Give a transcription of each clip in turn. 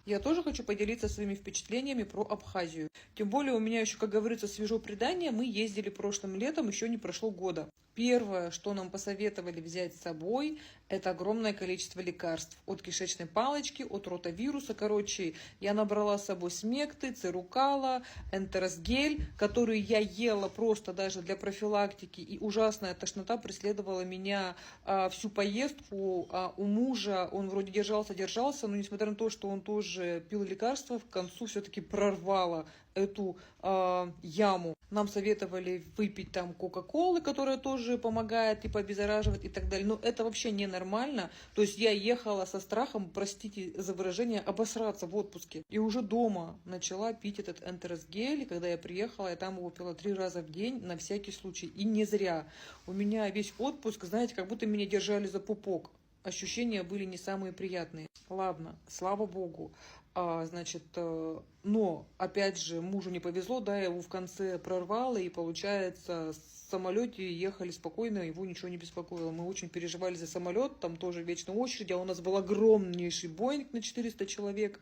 Я тоже хочу поделиться своими впечатлениями про Абхазию. Тем более у меня еще, как говорится, свежо предание. Мы ездили прошлым летом, еще не прошло года. Первое, что нам посоветовали взять с собой, это огромное количество лекарств. От кишечной палочки, от ротавируса. Короче, я набрала с собой смекты, церукала, энтеросгель, который я ела просто даже для профилактики. И ужасная тошнота преследовала меня всю поездку. У мужа он вроде держался, но несмотря на то, что он тоже пил лекарства, в концу все-таки прорвало эту яму. Нам советовали выпить там кока-колы, которая тоже помогает, типа обеззараживать и так далее. Но это вообще ненормально. То есть я ехала со страхом, простите за выражение, обосраться в отпуске. И уже дома начала пить этот энтеросгель. И когда я приехала, я там его пила 3 раза в день на всякий случай. И не зря. У меня весь отпуск, знаете, как будто меня держали за пупок. Ощущения были не самые приятные. Ладно, слава богу. Значит, но, опять же, мужу не повезло, да, его в конце прорвало, и, получается, в самолете ехали спокойно, его ничего не беспокоило. Мы очень переживали за самолет, там тоже вечная очередь, а у нас был огромнейший Боинг на 400 человек.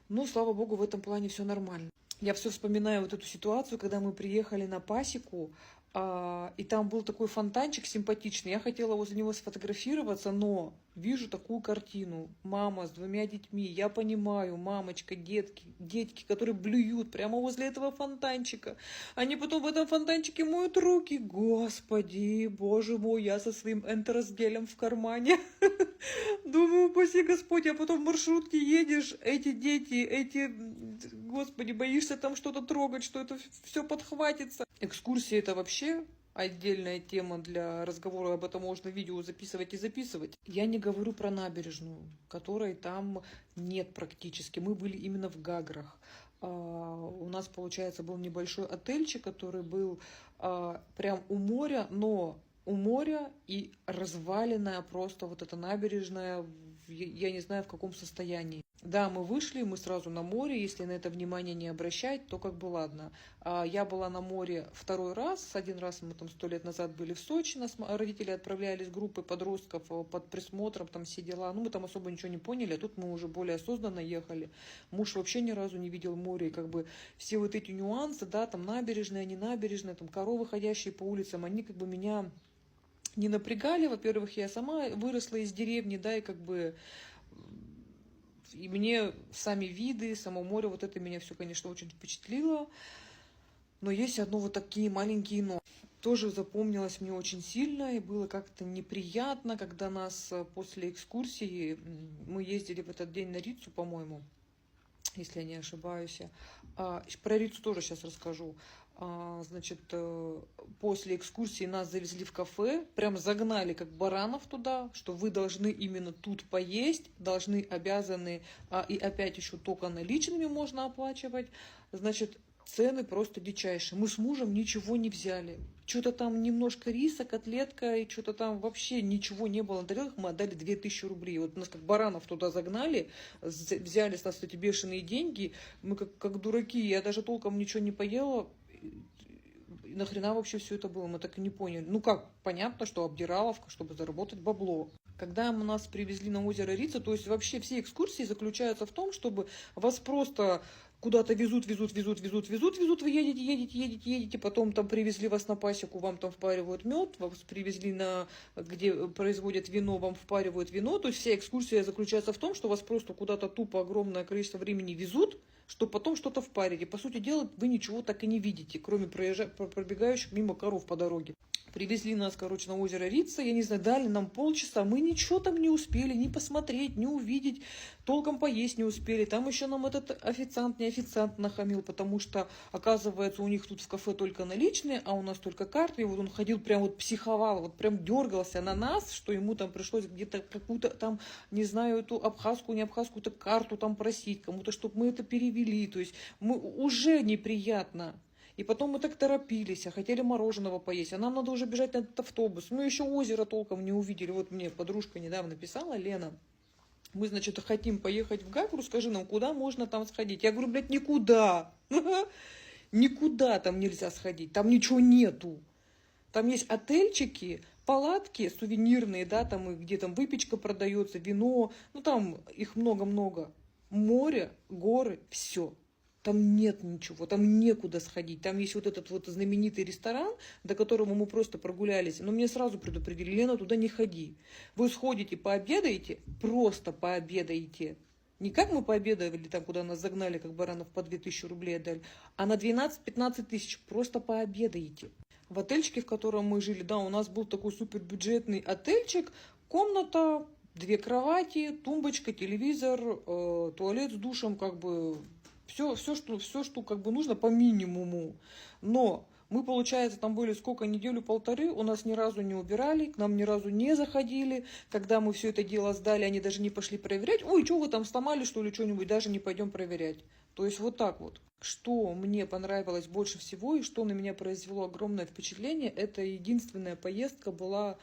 Ну, слава богу, в этом плане все нормально. Я все вспоминаю вот эту ситуацию, когда мы приехали на пасеку, и там был такой фонтанчик симпатичный. Я хотела возле него сфотографироваться, но вижу такую картину. Мама с 2 детьми. Я понимаю, мамочка, детки, которые блюют прямо возле этого фонтанчика. Они потом в этом фонтанчике моют руки. Господи, боже мой, я со своим энтеросгелем в кармане. Думаю, упаси Господь, а потом в маршрутке едешь, эти дети, Господи, боишься там что-то трогать, что это все подхватится. Экскурсии это вообще отдельная тема для разговора, об этом можно видео записывать и записывать. Я не говорю про набережную, которой там нет практически. Мы были именно в Гаграх. У нас, получается, был небольшой отельчик, который был прям у моря, но у моря и разваленная просто вот эта набережная, я не знаю в каком состоянии. Да, мы вышли, мы сразу на море, если на это внимание не обращать, то как бы ладно. Я была на море 2-й раз, 1 раз мы там 100 лет назад были в Сочи, нас родители отправляли с группой подростков под присмотром, там все дела. Ну, мы там особо ничего не поняли, а тут мы уже более осознанно ехали. Муж вообще ни разу не видел море, и как бы все вот эти нюансы, да, там набережная, не набережная, там коровы, ходящие по улицам, они как бы меня не напрягали. Во-первых, я сама выросла из деревни, да, и как бы и мне сами виды, само море, вот это меня все, конечно, очень впечатлило. Но есть одно вот такие маленькие но. Тоже запомнилось мне очень сильно, и было как-то неприятно, когда нас после экскурсии, мы ездили в этот день на Риццу, по-моему, если я не ошибаюсь. Про Риццу тоже сейчас расскажу. Значит, после экскурсии нас завезли в кафе, прям загнали как баранов туда, что вы должны именно тут поесть, должны, обязаны, и опять еще только наличными можно оплачивать. Значит, цены просто дичайшие. Мы с мужем ничего не взяли. Что-то там немножко риса, котлетка, и что-то там вообще ничего не было на тарелках. Мы отдали 2000 рублей. Вот нас как баранов туда загнали, взяли с нас эти бешеные деньги. Мы как дураки. Я даже толком ничего не поела. Нахрена вообще все это было? Мы так и не поняли. Ну как, понятно, что обдираловка, чтобы заработать бабло. Когда нас привезли на озеро Рица, то есть вообще все экскурсии заключаются в том, чтобы вас просто куда-то везут, вы едете, потом там привезли вас на пасеку, вам там впаривают мед, вас привезли где производят вино, вам впаривают вино, то есть вся экскурсия заключается в том, что вас просто куда-то тупо огромное количество времени везут, чтобы потом что-то впарить. И, по сути дела, вы ничего так и не видите, кроме пробегающих мимо коров по дороге. Привезли нас, короче, на озеро Рица, я не знаю, дали нам полчаса, мы ничего там не успели, ни посмотреть, ни увидеть, толком поесть не успели. Там еще нам этот официант нахамил, потому что, оказывается, у них тут в кафе только наличные, а у нас только карты. И вот он ходил, прям вот психовал, вот прям дергался на нас, что ему там пришлось где-то какую-то там, не знаю, эту абхазскую, не абхазскую, карту там просить кому-то, чтобы мы это перевели. То есть мы уже неприятно. И потом мы так торопились, а хотели мороженого поесть, а нам надо уже бежать на этот автобус. Мы еще озеро толком не увидели. Вот мне подружка недавно писала, Лена, мы, значит, хотим поехать в Гагру, скажи нам, куда можно там сходить? Я говорю, блядь, никуда. Никуда там нельзя сходить, там ничего нету. Там есть отельчики, палатки сувенирные, да, там где там выпечка продается, вино, ну там их много-много. Море, горы, все. Там нет ничего, там некуда сходить. Там есть вот этот вот знаменитый ресторан, до которого мы просто прогулялись. Но мне сразу предупредили: Лена, туда не ходи. Вы сходите, пообедаете, просто пообедаете. Не как мы пообедали там, куда нас загнали, как баранов, по 2000 рублей отдали, а на 12-15 тысяч просто пообедаете. В отельчике, в котором мы жили, да, у нас был такой супербюджетный отельчик, комната, 2 кровати, тумбочка, телевизор, туалет с душем, как бы все, что как бы нужно по минимуму. Но мы, получается, там были сколько, неделю-полторы, у нас ни разу не убирали, к нам ни разу не заходили. Когда мы все это дело сдали, они даже не пошли проверять. Ой, что вы там сломали, что ли, что-нибудь, даже не пойдем проверять. То есть вот так вот. Что мне понравилось больше всего и что на меня произвело огромное впечатление, это единственная поездка была,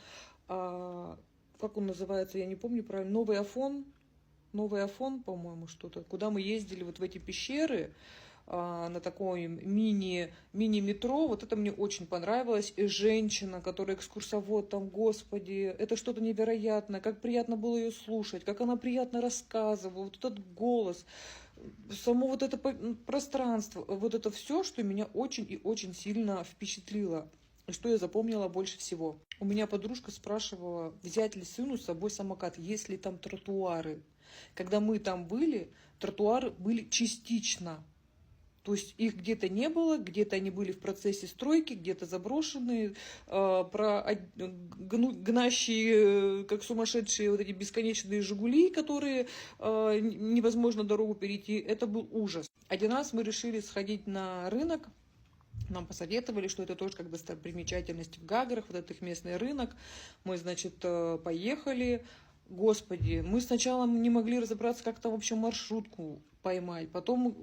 как он называется, я не помню правильно, Новый Афон, по-моему, что-то, куда мы ездили вот в эти пещеры, на такой мини-метро. Вот это мне очень понравилось. И женщина, которая экскурсовод там, господи, это что-то невероятное. Как приятно было ее слушать, как она приятно рассказывала, вот этот голос, само вот это пространство, вот это все, что меня очень и очень сильно впечатлило. И что я запомнила больше всего. У меня подружка спрашивала, взять ли сыну с собой самокат, есть ли там тротуары. Когда мы там были, тротуары были частично. То есть их где-то не было, где-то они были в процессе стройки, где-то заброшенные, гнащие, как сумасшедшие, вот эти бесконечные «Жигули», которые невозможно дорогу перейти. Это был ужас. Один раз мы решили сходить на рынок. Нам посоветовали, что это тоже как достопримечательность в Гаграх, вот этот их местный рынок. Мы, значит, поехали. Господи, мы сначала не могли разобраться, как там вообще маршрутку поймать. Потом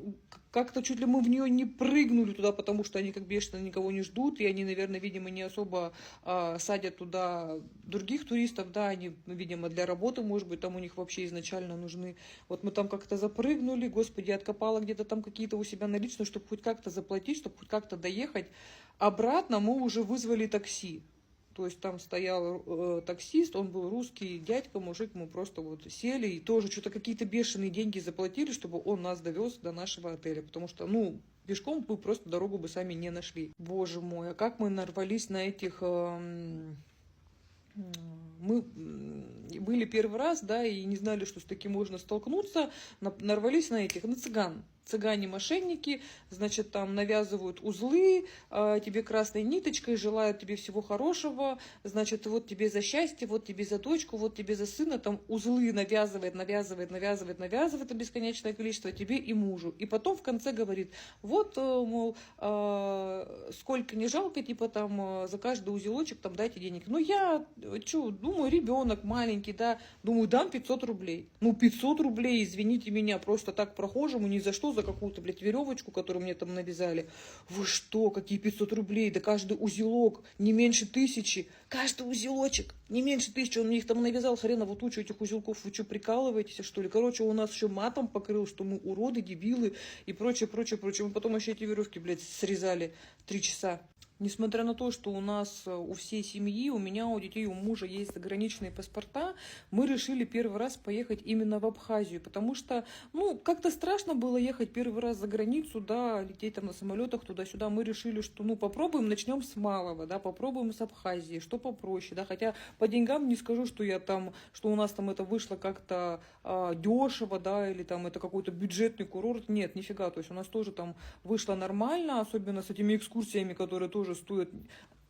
как-то чуть ли мы в нее не прыгнули туда, потому что они как бешено никого не ждут. И они, наверное, видимо, не особо садят туда других туристов. Да, они, видимо, для работы, может быть, там у них вообще изначально нужны. Вот мы там как-то запрыгнули. Господи, откопала где-то там какие-то у себя наличные, чтобы хоть как-то заплатить, чтобы хоть как-то доехать. Обратно мы уже вызвали такси. То есть там стоял таксист, он был русский дядька, мужик, мы просто вот сели и тоже что-то какие-то бешеные деньги заплатили, чтобы он нас довез до нашего отеля, потому что, ну, пешком мы просто дорогу бы сами не нашли. Боже мой, а как мы нарвались на этих... Мы были первый раз, да, и не знали, что с таким можно столкнуться, нарвались на этих, на цыган. Цыгане-мошенники, значит, там навязывают узлы, тебе красной ниточкой, желают тебе всего хорошего, значит, вот тебе за счастье, вот тебе за дочку, вот тебе за сына, там узлы навязывает это бесконечное количество тебе и мужу. И потом в конце говорит, вот, мол, сколько не жалко, типа там за каждый узелочек там дайте денег. Ну я, что, думаю, ребенок маленький, да, думаю, дам 500 рублей. Ну 500 рублей, извините меня, просто так прохожему, ни за что, за какую-то, блядь, веревочку, которую мне там навязали. Вы что, какие 500 рублей? Да каждый узелок не меньше 1000. Каждый узелочек не меньше 1000. Он мне их там навязал, хреново тучу этих узелков. Вы что, прикалываетесь, что ли? Короче, у нас еще матом покрыл, что мы уроды, дебилы и прочее. Мы потом еще эти веревки, блядь, срезали 3 часа. Несмотря на то, что у нас, у всей семьи, у меня, у детей, у мужа есть заграничные паспорта, мы решили первый раз поехать именно в Абхазию, потому что, ну, как-то страшно было ехать первый раз за границу, да, лететь там на самолетах туда-сюда. Мы решили, что, ну, попробуем, начнем с малого, да, попробуем с Абхазии, что попроще, да, хотя по деньгам не скажу, что я там, что у нас там это вышло как-то дешево, да, или там это какой-то бюджетный курорт, нет, нифига, то есть у нас тоже там вышло нормально, особенно с этими экскурсиями, которые тоже стоят.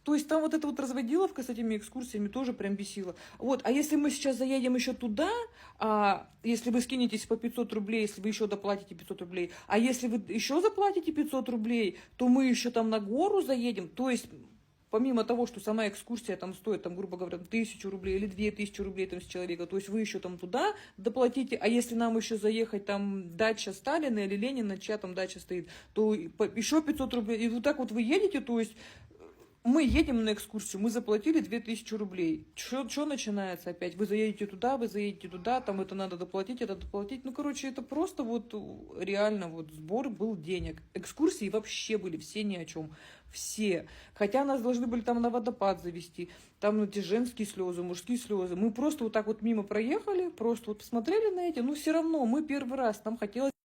То есть там вот эта вот разводиловка с этими экскурсиями тоже прям бесила. Вот, а если мы сейчас заедем еще туда, если вы скинетесь по 500 рублей, если вы еще доплатите 500 рублей, а если вы еще заплатите 500 рублей, то мы еще там на гору заедем, то есть... Помимо того, что сама экскурсия там стоит, там, грубо говоря, 1000 рублей или 2000 рублей там, с человека, то есть вы еще там туда доплатите, а если нам еще заехать там дача Сталина или Ленина, чья там дача стоит, то еще 500 рублей. И вот так вот вы едете, то есть Мы едем на экскурсию, мы заплатили 2000 рублей. Что начинается опять? Вы заедете туда, там это надо доплатить, это доплатить. Ну, короче, это просто вот реально вот сбор был денег. Экскурсии вообще были все ни о чем. Все. Хотя нас должны были там на водопад завести. Там эти женские слезы, мужские слезы. Мы просто вот так вот мимо проехали, просто вот посмотрели на эти. Ну, все равно мы первый раз, нам хотелось